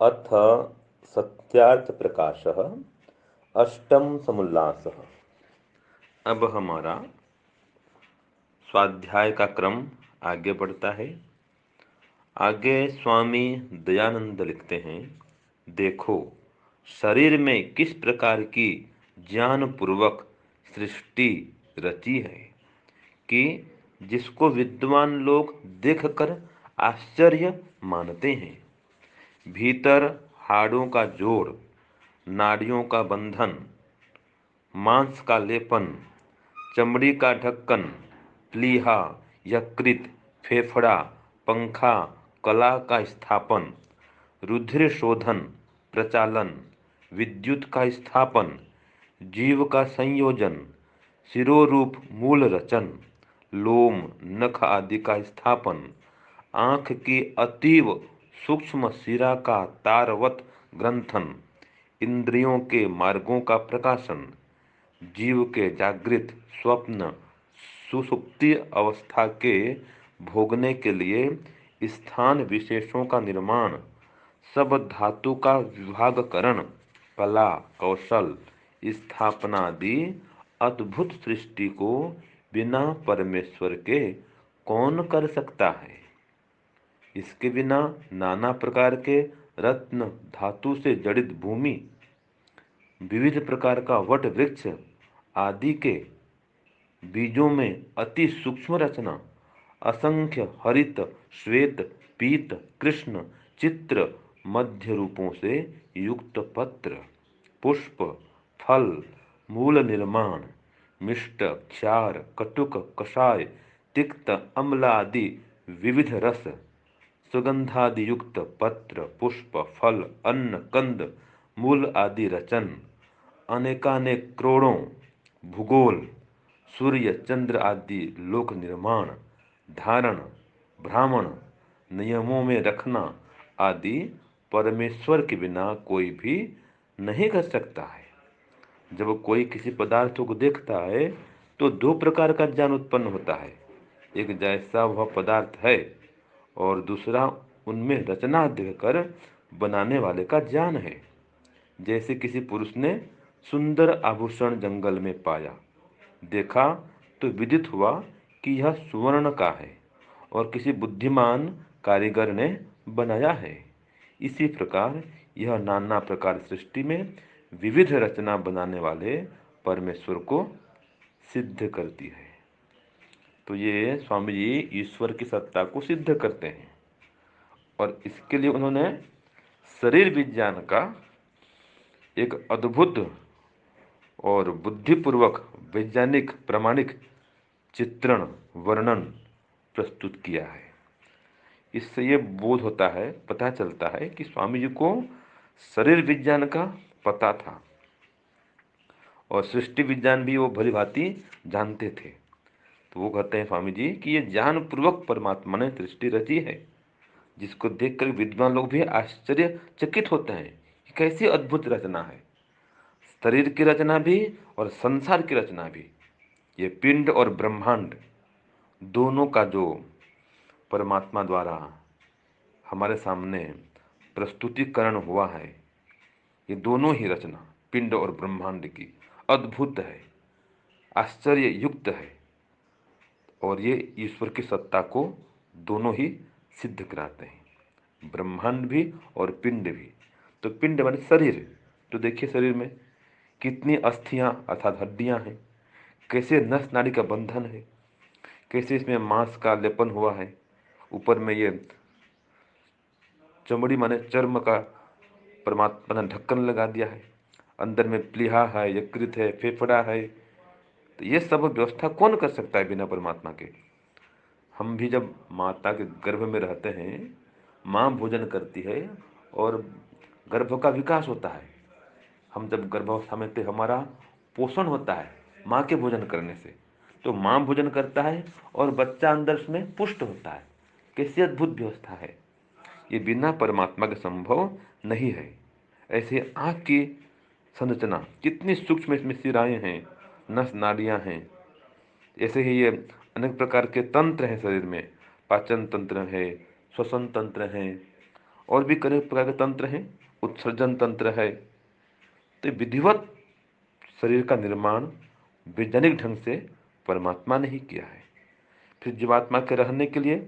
अथ सत्यार्थप्रकाशः अष्टम समुल्लासः। अब हमारा स्वाध्याय का क्रम आगे बढ़ता है। आगे स्वामी दयानंद लिखते हैं, देखो शरीर में किस प्रकार की ज्ञानपूर्वक सृष्टि रची है कि जिसको विद्वान लोग देखकर आश्चर्य मानते हैं। भीतर हाड़ों का जोड़, नाड़ियों का बंधन, मांस का लेपन, चमड़ी का ढक्कन, प्लीहा, यकृत, फेफड़ा, पंखा, कला का स्थापन, रुधिर शोधन, प्रचालन, विद्युत का स्थापन, जीव का संयोजन, शिरोरूप मूल रचन, लोम, नख आदि का स्थापन, आँख की अतीव सूक्ष्म शिरा का तारवत ग्रंथन, इंद्रियों के मार्गों का प्रकाशन, जीव के जागृत, स्वप्न, सुषुप्ति अवस्था के भोगने के लिए स्थान विशेषों का निर्माण, सब धातु का विभागकरण, कला, कौशल, स्थापना आदि अद्भुत सृष्टि को बिना परमेश्वर के कौन कर सकता है। इसके बिना नाना प्रकार के रत्न धातु से जड़ित भूमि, विविध प्रकार का वट वृक्ष आदि के बीजों में अति सूक्ष्म रचना, असंख्य हरित, श्वेत, पीत, कृष्ण, चित्र, मध्य रूपों से युक्त पत्र, पुष्प, फल, मूल निर्माण, मिष्ट, क्षार, कटुक, कषाय, तिक्त, अम्ल आदि विविध रस, सुगंधादि युक्त पत्र, पुष्प, फल, अन्न, कंद, मूल आदि रचन, अनेकानेक करोड़ों भूगोल, सूर्य, चंद्र आदि लोक निर्माण, धारण, भ्रामण, नियमों में रखना आदि परमेश्वर के बिना कोई भी नहीं कर सकता है। जब कोई किसी पदार्थों को देखता है तो दो प्रकार का ज्ञान उत्पन्न होता है, एक जैसा वह पदार्थ है और दूसरा उनमें रचना देखकर बनाने वाले का ज्ञान है। जैसे किसी पुरुष ने सुंदर आभूषण जंगल में पाया, देखा तो विदित हुआ कि यह सुवर्ण का है और किसी बुद्धिमान कारीगर ने बनाया है। इसी प्रकार यह नाना प्रकार सृष्टि में विविध रचना बनाने वाले परमेश्वर को सिद्ध करती है। तो ये स्वामी जी ईश्वर की सत्ता को सिद्ध करते हैं और इसके लिए उन्होंने शरीर विज्ञान का एक अद्भुत और बुद्धिपूर्वक वैज्ञानिक प्रामाणिक चित्रण वर्णन प्रस्तुत किया है। इससे ये बोध होता है, पता चलता है कि स्वामी जी को शरीर विज्ञान का पता था और सृष्टि विज्ञान भी वो भली भांति जानते थे। तो वो कहते हैं स्वामी जी कि ये ज्ञानपूर्वक परमात्मा ने सृष्टि रची है, जिसको देखकर विद्वान लोग भी आश्चर्यचकित होते हैं कि कैसी अद्भुत रचना है। शरीर की रचना भी और संसार की रचना भी, ये पिंड और ब्रह्मांड दोनों का जो परमात्मा द्वारा हमारे सामने प्रस्तुतिकरण हुआ है, ये दोनों ही रचना पिंड और ब्रह्मांड की अद्भुत है, आश्चर्य युक्त है और ये ईश्वर की सत्ता को दोनों ही सिद्ध कराते हैं, ब्रह्मांड भी और पिंड भी। तो पिंड माने शरीर, तो देखिए शरीर में कितनी अस्थियां अर्थात हड्डियां हैं, कैसे नस नाड़ी का बंधन है, कैसे इसमें मांस का लेपन हुआ है, ऊपर में ये चमड़ी माने चर्म का परमात्मा ने ढक्कन लगा दिया है, अंदर में प्लीहा है, यकृत है, फेफड़ा है। तो ये सब व्यवस्था कौन कर सकता है बिना परमात्मा के। हम भी जब माता के गर्भ में रहते हैं, माँ भोजन करती है और गर्भ का विकास होता है। हम जब गर्भावस्था में थे, हमारा पोषण होता है माँ के भोजन करने से। तो माँ भोजन करता है और बच्चा अंदर में पुष्ट होता है। कैसी अद्भुत व्यवस्था है, ये बिना परमात्मा के संभव नहीं है। ऐसे आँख की संरचना कितनी सूक्ष्म, इसमें शिराएं हैं, नस नाड़ियाँ हैं। ऐसे ही ये अनेक प्रकार के तंत्र हैं शरीर में, पाचन तंत्र है, श्वसन तंत्र है और भी कई प्रकार के तंत्र हैं, उत्सर्जन तंत्र है। तो विधिवत शरीर का निर्माण वैज्ञानिक ढंग से परमात्मा ने ही किया है। फिर जीवात्मा के रहने के लिए,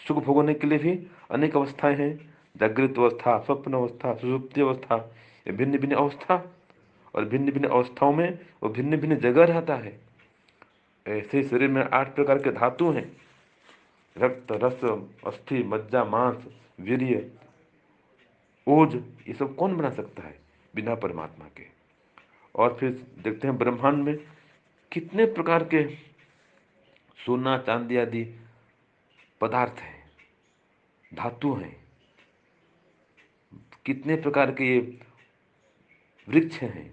सुख भोगने के लिए भी अनेक अवस्थाएं हैं। जागृत अवस्था, स्वप्न अवस्था, सुषुप्ति अवस्था, ये भिन्न भिन्न अवस्था, और भिन्न भिन्न अवस्थाओं में वो भिन्न भिन्न जगह रहता है। ऐसे शरीर में 8 प्रकार के धातु हैं। रक्त, रस, अस्थि, मज्जा, मांस, वीर्य, ओज, ये सब कौन बना सकता है बिना परमात्मा के। और फिर देखते हैं ब्रह्मांड में कितने प्रकार के सोना चांदी आदि पदार्थ हैं, धातु हैं। कितने प्रकार के ये वृक्ष हैं,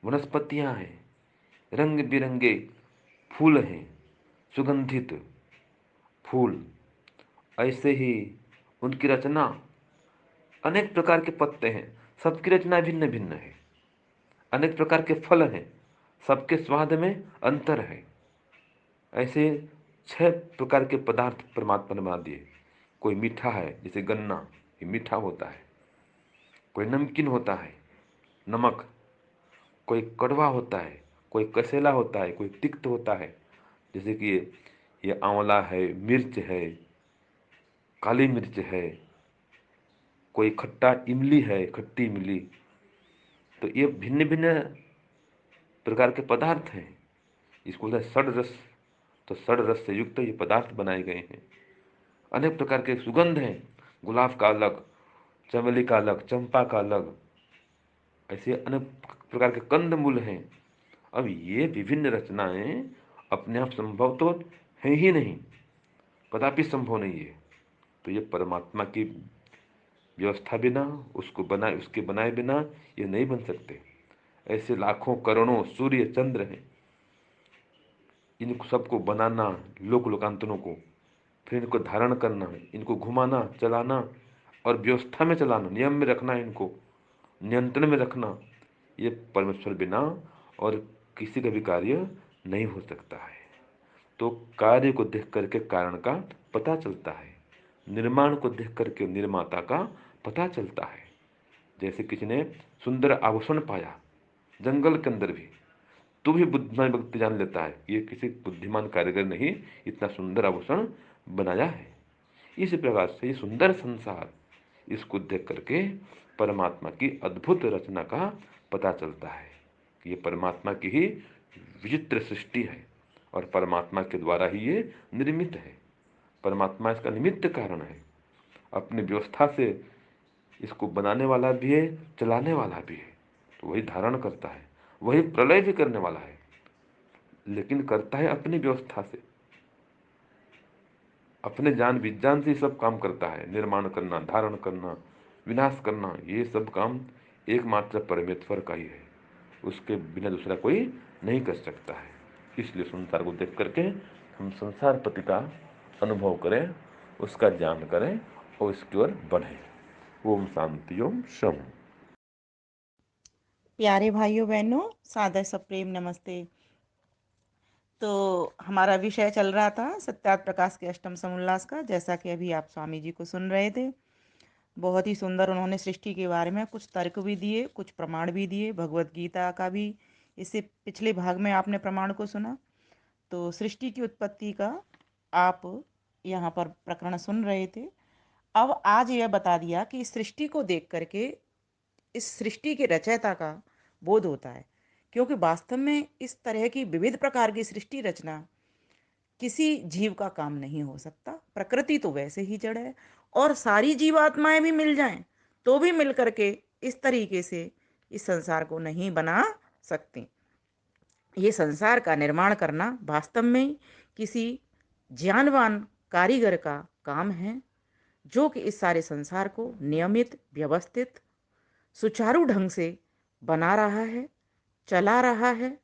वनस्पतियां हैं, रंग बिरंगे फूल हैं, सुगंधित फूल। ऐसे ही उनकी रचना, अनेक प्रकार के पत्ते हैं, सबकी रचना भिन्न भिन्न है। अनेक प्रकार के फल हैं, सबके स्वाद में अंतर है। ऐसे 6 प्रकार के पदार्थ परमात्मा ने बना दिए। कोई मीठा है, जैसे गन्ना, ये मीठा होता है। कोई नमकीन होता है, नमक। कोई कड़वा होता है, कोई कसेला होता है, कोई तिक्त होता है, जैसे कि ये आंवला है, मिर्च है, काली मिर्च है। कोई खट्टा इमली है, खट्टी इमली। तो ये भिन्न भिन्न प्रकार के पदार्थ हैं। इसको बोलते हैं षड रस। तो षड रस से युक्त ये पदार्थ बनाए गए हैं। अनेक प्रकार के सुगंध हैं, गुलाब का अलग, चमेली का अलग, चंपा का अलग। ऐसे अनेक प्रकार के कंद मूल हैं। अब ये विभिन्न रचनाएं अपने आप संभव तो है ही नहीं, कदापि संभव नहीं है। तो ये परमात्मा की व्यवस्था बिना, उसके बनाए बिना ये नहीं बन सकते। ऐसे लाखों करोड़ों सूर्य चंद्र हैं, इन सबको बनाना, लोक लोकांतरों को, फिर इनको धारण करना, इनको घुमाना, चलाना और व्यवस्था में चलाना, नियम में रखना, इनको नियंत्रण में रखना, ये परमेश्वर बिना और किसी का भी कार्य नहीं हो सकता है। तो कार्य को देख करके कारण का पता चलता है, निर्माण को देख करके निर्माता का पता चलता है। जैसे किसी ने सुंदर आभूषण पाया जंगल के अंदर भी, तो भी बुद्धिमान व्यक्ति जान लेता है ये किसी बुद्धिमान कारीगर ने ही इतना सुंदर आभूषण बनाया है। इस प्रकार से ये सुंदर संसार, इसको देख करके परमात्मा की अद्भुत रचना का पता चलता है कि ये परमात्मा की ही विचित्र सृष्टि है और परमात्मा के द्वारा ही ये निर्मित है। परमात्मा इसका निमित्त कारण है। अपनी व्यवस्था से इसको बनाने वाला भी है, चलाने वाला भी है। तो वही धारण करता है, वही प्रलय भी करने वाला है, लेकिन करता है अपनी व्यवस्था से, अपने जान विज्ञान से सब काम करता है। निर्माण करना, धारण करना, विनाश करना, ये सब काम एकमात्र परमेश्वर का ही है। उसके बिना दूसरा कोई नहीं कर सकता है। इसलिए संसार को देख करके हम संसार पति का अनुभव करें, उसका ज्ञान करें और इसकी ओर बढ़ें। ओम शांति, ओम शम। प्यारे भाइयों बहनों, सादर सप्रेम नमस्ते। तो हमारा विषय चल रहा था सत्यार्थ प्रकाश के अष्टम समुल्लास का, जैसा कि अभी आप स्वामी जी को सुन रहे थे। बहुत ही सुंदर उन्होंने सृष्टि के बारे में कुछ तर्क भी दिए, कुछ प्रमाण भी दिए। भगवत गीता का भी इससे पिछले भाग में आपने प्रमाण को सुना। तो सृष्टि की उत्पत्ति का आप यहाँ पर प्रकरण सुन रहे थे। अब आज यह बता दिया कि इस सृष्टि को देख करके इस सृष्टि के रचयिता का बोध होता है, क्योंकि वास्तव में इस तरह की विविध प्रकार की सृष्टि रचना किसी जीव का काम नहीं हो सकता। प्रकृति तो वैसे ही जड़ है, और सारी जीवात्माएं भी मिल जाएं तो भी मिल करके इस तरीके से इस संसार को नहीं बना सकती। ये संसार का निर्माण करना वास्तव में किसी ज्ञानवान कारीगर का काम है, जो कि इस सारे संसार को नियमित, व्यवस्थित, सुचारू ढंग से बना रहा है, चला रहा है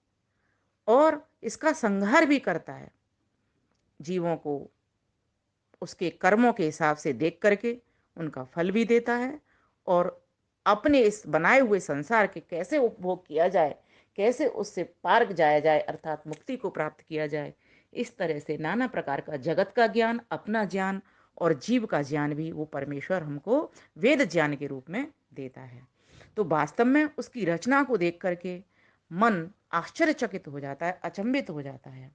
और इसका संहार भी करता है। जीवों को उसके कर्मों के हिसाब से देख करके उनका फल भी देता है, और अपने इस बनाए हुए संसार के कैसे उपभोग किया जाए, कैसे उससे पार जाया जाए, अर्थात मुक्ति को प्राप्त किया जाए, इस तरह से नाना प्रकार का जगत का ज्ञान, अपना ज्ञान और जीव का ज्ञान भी वो परमेश्वर हमको वेद ज्ञान के रूप में देता है। तो वास्तव में उसकी रचना को देख करके मन आश्चर्यचकित हो जाता है, अचंभित हो जाता है।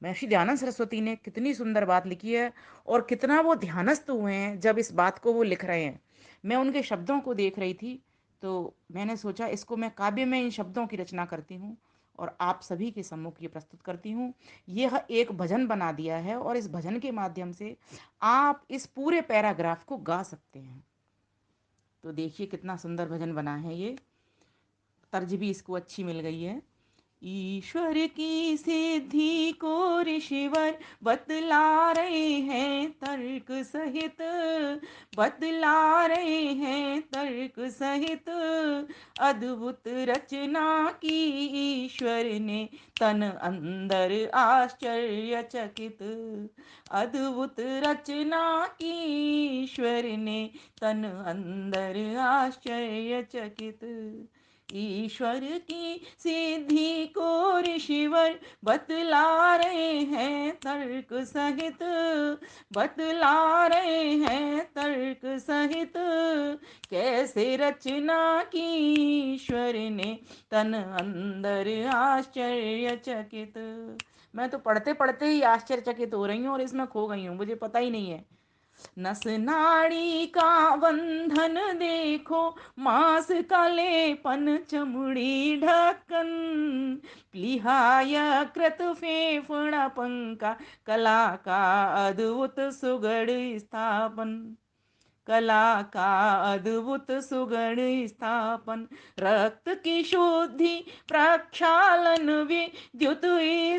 महर्षि दयानंद सरस्वती ने कितनी सुंदर बात लिखी है और कितना वो ध्यानस्थ हुए हैं जब इस बात को वो लिख रहे हैं। मैं उनके शब्दों को देख रही थी तो मैंने सोचा इसको मैं काव्य में इन शब्दों की रचना करती हूँ और आप सभी के सम्मुख ये प्रस्तुत करती हूँ। यह एक भजन बना दिया है और इस भजन के माध्यम से आप इस पूरे पैराग्राफ को गा सकते हैं। तो देखिए कितना सुंदर भजन बना है ये, तर्ज भी इसको अच्छी मिल गई है। ईश्वर की सिद्धि को ऋषिवर बतला रहे हैं तर्क सहित, बतला रहे हैं तर्क सहित। अद्भुत रचना की ईश्वर ने तन अंदर आश्चर्यचकित, अद्भुत रचना की ईश्वर ने तन अंदर आश्चर्यचकित। ईश्वर की सिद्धि को ऋषिवर बतला रहे हैं तर्क सहित, बतला रहे हैं तर्क सहित। कैसे रचना की ईश्वर ने तन अंदर आश्चर्यचकित। मैं तो पढ़ते पढ़ते ही आश्चर्यचकित हो रही हूँ और इसमें खो गई हूँ, मुझे पता ही नहीं है। नस नाड़ी का बंधन देखो, मांस का लेपन चमड़ी ढक्कन, प्लिहाय कृत फेफड़ा पंखा, कला का अद्भुत सुगढ़ स्थापन, कला का अद्भुत सुगढ़ स्थापन। रक्त की शुद्धि प्रक्षालन विद्युत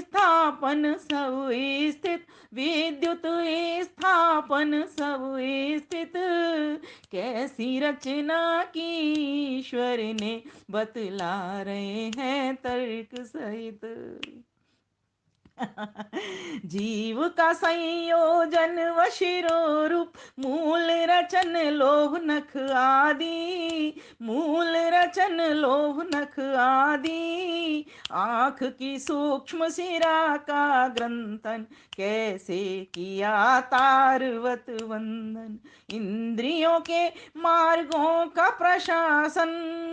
स्थापन सब स्थित, विद्युत स्थापन सब स्थित। कैसी रचना की ईश्वर ने बतला रहे हैं तर्क सहित। जीव का संयोजन व शिरोरूप, मूल रचन लोह नख आदि, मूल रचन लोह नख आदि। आँख की सूक्ष्म शिरा का ग्रंथन, कैसे किया तारवत वंदन। इंद्रियों के मार्गों का प्रशासन,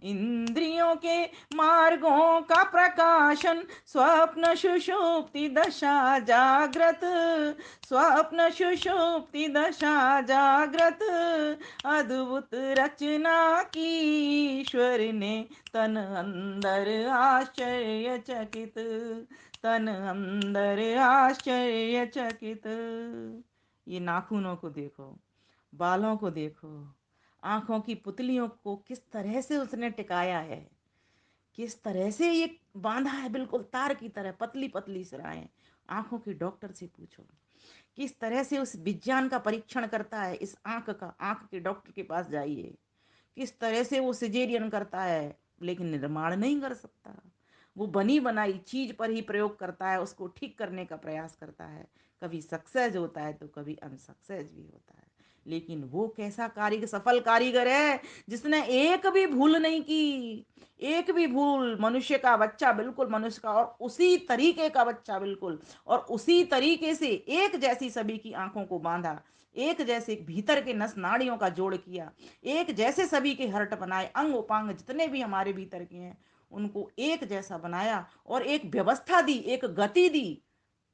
इंद्रियों के मार्गों का प्रकाशन। स्वप्न सुषुप्ति दशा जागृत, स्वप्न सुषुप्ति दशा जागृत। अद्भुत रचना की ईश्वर ने तन अंदर आश्चर्यचकित, तन अंदर आश्चर्यचकित। ये नाखूनों को देखो, बालों को देखो, आंखों की पुतलियों को किस तरह से उसने टिकाया है, किस तरह से ये बांधा है, बिल्कुल तार की तरह पतली पतली सिराएं। आंखों के डॉक्टर से पूछो किस तरह से उस विज्ञान का परीक्षण करता है। इस आंख का, आंख के डॉक्टर के पास जाइए, किस तरह से वो सिजेरियन करता है लेकिन निर्माण नहीं कर सकता। वो बनी बनाई चीज पर ही प्रयोग करता है, उसको ठीक करने का प्रयास करता है। कभी सक्सेस होता है तो कभी अनसक्सेस भी होता है, लेकिन वो कैसा कारीगर, सफल कारीगर है जिसने एक भी भूल नहीं की। एक भी भूल, मनुष्य का बच्चा बिल्कुल मनुष्य का, और उसी तरीके का बच्चा बिल्कुल, और उसी तरीके से एक जैसी सभी की आंखों को बांधा, एक जैसे भीतर के नस नाड़ियों का जोड़ किया, एक जैसे सभी के हर्ट बनाए, अंग उपांग जितने भी हमारे भीतर के हैं उनको एक जैसा बनाया और एक व्यवस्था दी, एक गति दी।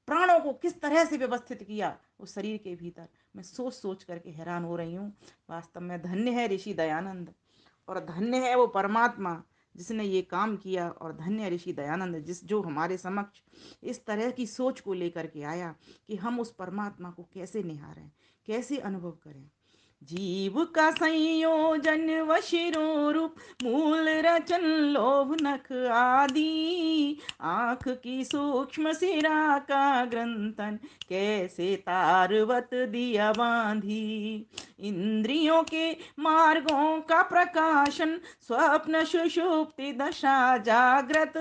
प्राणों को किस तरह से व्यवस्थित किया उस शरीर के भीतर, मैं सोच सोच करके हैरान हो रही हूँ। वास्तव में धन्य है ऋषि दयानंद और धन्य है वो परमात्मा जिसने ये काम किया, और धन्य ऋषि दयानंद जिस जो हमारे समक्ष इस तरह की सोच को लेकर के आया कि हम उस परमात्मा को कैसे निहारें, कैसे अनुभव करें। जीव का संयोजन व शिरोरूप, मूल रचन लोभ नख आदि। आँख की सूक्ष्म शिरा का ग्रंथन, कैसे तारवत दिया बांधी। इंद्रियों के मार्गों का प्रकाशन, स्वप्न सुषुप्ति दशा जागृत।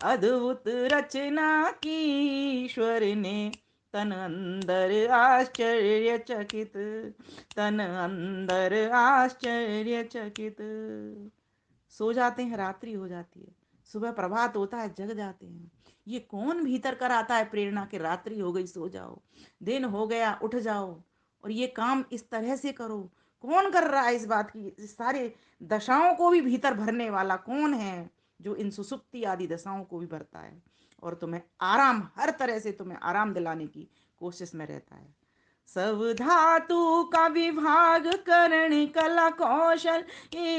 अद्भुत रचना की ईश्वर ने तन अंदर आश्चर्यचकित, तन अंदर आश्चर्यचकित। सो जाते हैं, रात्रि हो जाती है, सुबह प्रभात होता है जग जाते हैं। ये कौन भीतर कर आता है प्रेरणा कि रात्रि हो गई सो जाओ, दिन हो गया उठ जाओ और ये काम इस तरह से करो। कौन कर रहा है इस बात की, इस सारे दशाओं को भी भीतर भरने वाला कौन है, जो इन सुसुप्ति आदि दशाओं को भी भरता है और तुम्हें आराम, हर तरह से तुम्हें आराम दिलाने की कोशिश में रहता है। सब धातु का विभाग करण कला कौशल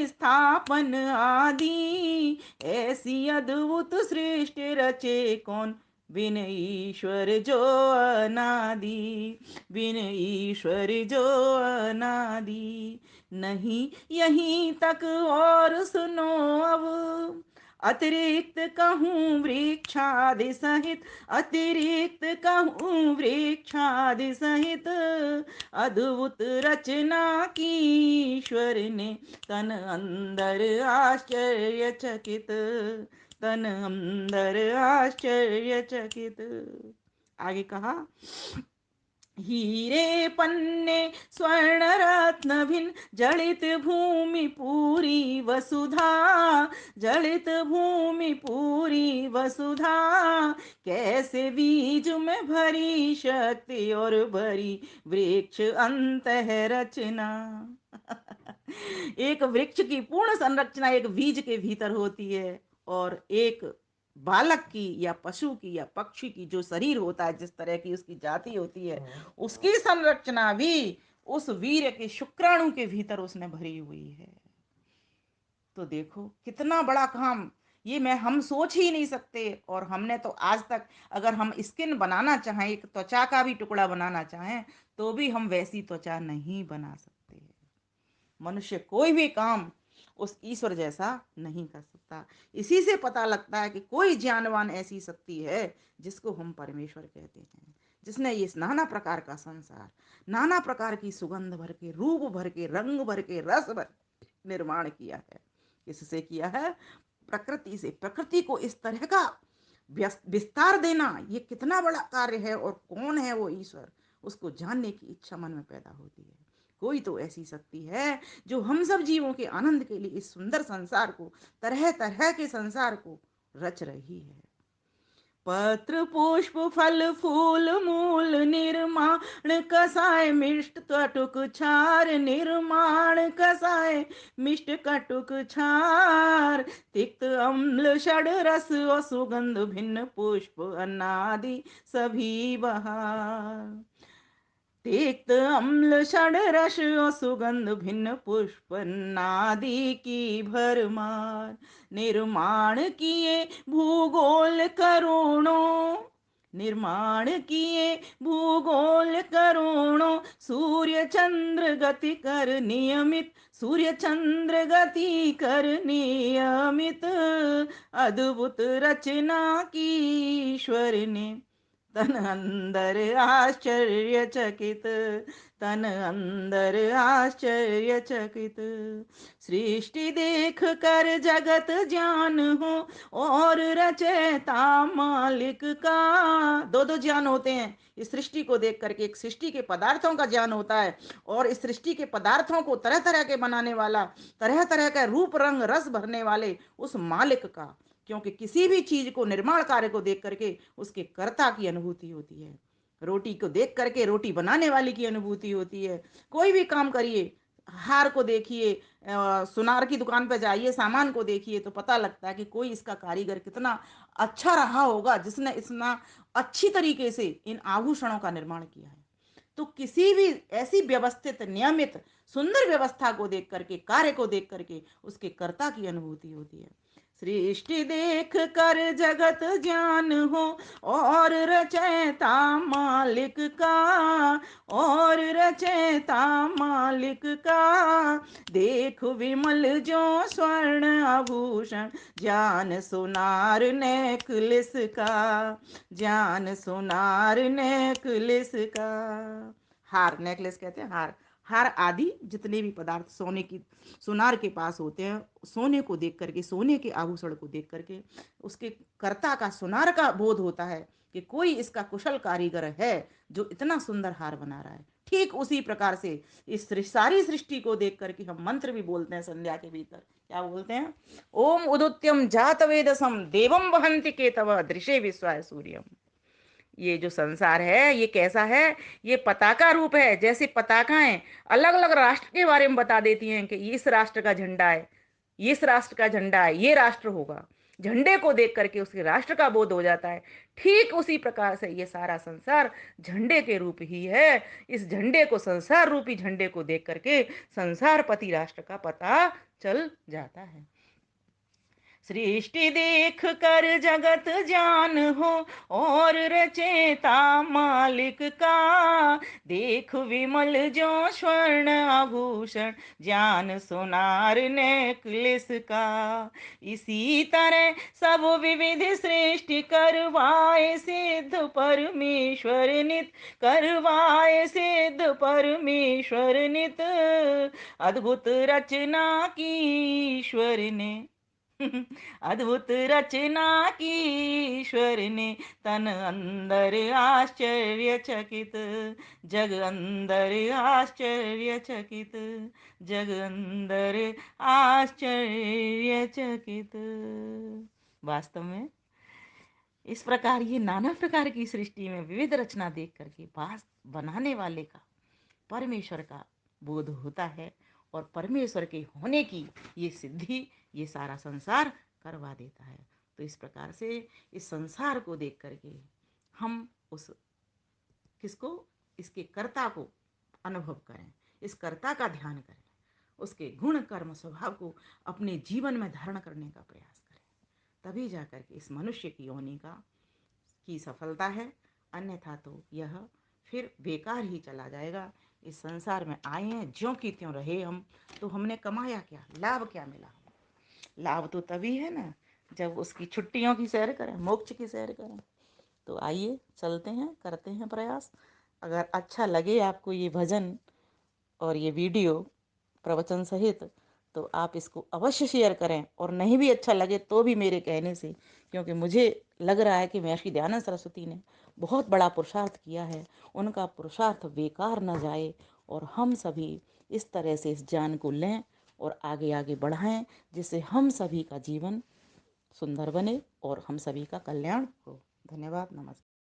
स्थापन आदि, ऐसी अद्भुत सृष्टि रचे कौन बिन ईश्वर जो अनादि, बिन ईश्वर जो अनादि। नहीं यहीं तक और सुनो अब, अतिरिक्त कहूँ वृक्षादि सहित, अतिरिक्त कहूँ वृक्षादि सहित, अद्भुत रचना की ईश्वर ने तन अंदर आश्चर्यचकित, तन अंदर आश्चर्यचकित। आगे कहा, हीरे पन्ने स्वर्ण रत्न भिन्न, जड़ित भूमि पूरी वसुधा, जड़ित भूमि पूरी वसुधा, कैसे बीज में भरी शक्ति और भरी वृक्ष अंत है रचना। एक वृक्ष की पूर्ण संरचना एक बीज के भीतर होती है, और एक बालक की या पशु की या पक्षी की जो शरीर होता है, जिस तरह की उसकी जाति होती है, उसकी संरचना भी उस वीर्य के शुक्राणु के भीतर उसने भरी हुई है। तो देखो कितना बड़ा काम, ये मैं हम सोच ही नहीं सकते। और हमने तो आज तक, अगर हम स्किन बनाना चाहें, एक त्वचा का भी टुकड़ा बनाना चाहें, तो भी हम वैसी त्वचा नहीं बना सकते। मनुष्य कोई भी काम उस ईश्वर जैसा नहीं कर सकता। इसी से पता लगता है कि कोई ज्ञानवान ऐसी शक्ति है जिसको हम परमेश्वर कहते हैं, जिसने ये नाना प्रकार का संसार, नाना प्रकार की सुगंध भर के, रूप भर के, रंग भर के, रस भर के निर्माण किया है। किससे किया है? प्रकृति से। प्रकृति को इस तरह का विस्तार देना, ये कितना बड़ा कार्य है, और कौन है वो ईश्वर, उसको जानने की इच्छा मन में पैदा होती है। कोई तो ऐसी शक्ति है जो हम सब जीवों के आनंद के लिए इस सुंदर संसार को, तरह तरह के संसार को रच रही है। पत्र पुष्प फल फूल मूल निर्माण कसाय मिष्ट कटुक छार, निर्माण कसाय मिष्ट कटुक छार, तिक्त अम्ल षड रस और सुगंध भिन्न पुष्प अनादि सभी बहार, तिक्त अम्ल षड रस और सुगंध भिन्न पुष्प नादि की भरमार, निर्माण किए भूगोल करोड़ों, निर्माण किए भूगोल करोड़ों, सूर्य चंद्र गति कर नियमित, सूर्य चंद्र गति कर नियमित, अद्भुत रचना की ईश्वर ने तन अंदर आश्चर्यचकित, तन अंदर आश्चर्यचकित। सृष्टि देख कर जगत ज्ञान हो, और रचयिता मालिक का। दो दो ज्ञान होते हैं इस सृष्टि को देख करके। एक सृष्टि के पदार्थों का ज्ञान होता है, और इस सृष्टि के पदार्थों को तरह तरह के बनाने वाला, तरह तरह का रूप रंग रस भरने वाले उस मालिक का। क्योंकि किसी भी चीज को, निर्माण कार्य को देख करके उसके कर्ता की अनुभूति होती है। रोटी को देख करके रोटी बनाने वाले की अनुभूति होती है। कोई भी काम करिए, हार को देखिए, सुनार की दुकान पर जाइए, सामान को देखिए, तो पता लगता है कि कोई इसका कारीगर कितना अच्छा रहा होगा, जिसने इतना अच्छी तरीके से इन आभूषणों का निर्माण किया है। तो किसी भी ऐसी व्यवस्थित, नियमित, सुंदर व्यवस्था को देख करके, कार्य को देख करके उसके कर्ता की अनुभूति होती है। सृष्टि देख कर जगत ज्ञान हो, और रचयिता मालिक का, और रचयिता मालिक का, देख विमल जो स्वर्ण आभूषण, ज्ञान सुनार नेकलेस का, ज्ञान सुनार नेकलेस का। हार, नेकलेस कहते हैं हार। हार आदि जितने भी पदार्थ सोने की, सुनार के पास होते हैं, सोने को देख करके, सोने के आभूषण को देख करके उसके कर्ता का, सुनार का बोध होता है कि कोई इसका कुशल कारीगर है जो इतना सुंदर हार बना रहा है। ठीक उसी प्रकार से इस सारी सृष्टि को देख करके हम मंत्र भी बोलते हैं संध्या के भीतर। क्या बोलते हैं? ओम उदुत्यम जात वेदसम देवम वहंति केतव दृशे विश्वाय सूर्यम। ये जो संसार है ये कैसा है? ये पताका रूप है। जैसे पताकाएं अलग अलग राष्ट्र के बारे में बता देती हैं कि इस राष्ट्र का झंडा है, इस राष्ट्र का झंडा है, ये राष्ट्र होगा। झंडे को देख करके उसके राष्ट्र का बोध हो जाता है। ठीक उसी प्रकार से ये सारा संसार झंडे के रूप ही है। इस झंडे को, संसार रूपी झंडे को देख करके संसारपति राष्ट्र का पता चल जाता है। सृष्टि देख कर जगत जान हो और रचेता मालिक का। देख विमल जो स्वर्ण आभूषण, ज्ञान सोनार नेकलेस का। इसी तरह सब विविध सृष्टि करवाए सिद्ध परमेश्वर नित, करवाए सिद्ध परमेश्वर नित। अद्भुत रचना की ईश्वर ने अद्भुत रचना की ईश्वर ने, तन अंदर आश्चर्यचकित, जग अंदर आश्चर्यचकित, जग अंदर आश्चर्यचकित। वास्तव में इस प्रकार ये नाना प्रकार की सृष्टि में विविध रचना देख करके वास बनाने वाले का, परमेश्वर का बोध होता है और परमेश्वर के होने की ये सिद्धि ये सारा संसार करवा देता है। तो इस प्रकार से इस संसार को देख करके हम उस किसको, इसके कर्ता को अनुभव करें, इस कर्ता का ध्यान करें, उसके गुण कर्म स्वभाव को अपने जीवन में धारण करने का प्रयास करें। तभी जाकर के इस मनुष्य की योनि की सफलता है। अन्यथा तो यह फिर बेकार ही चला जाएगा। इस संसार में आए हैं ज्यों की त्यों रहे हम, तो हमने कमाया क्या, लाभ क्या मिला? लाभ तो तभी है ना जब उसकी छुट्टियों की सैर करें, मोक्ष की सैर करें। तो आइए चलते हैं, करते हैं प्रयास। अगर अच्छा लगे आपको ये भजन और ये वीडियो प्रवचन सहित, तो आप इसको अवश्य शेयर करें। और नहीं भी अच्छा लगे तो भी मेरे कहने से, क्योंकि मुझे लग रहा है कि महर्षि दयानंद सरस्वती ने बहुत बड़ा पुरुषार्थ किया है, उनका पुरुषार्थ बेकार न जाए। और हम सभी इस तरह से इस ज्ञान को लें और आगे आगे बढ़ाएं, जिससे हम सभी का जीवन सुंदर बने और हम सभी का कल्याण हो। धन्यवाद, नमस्कार।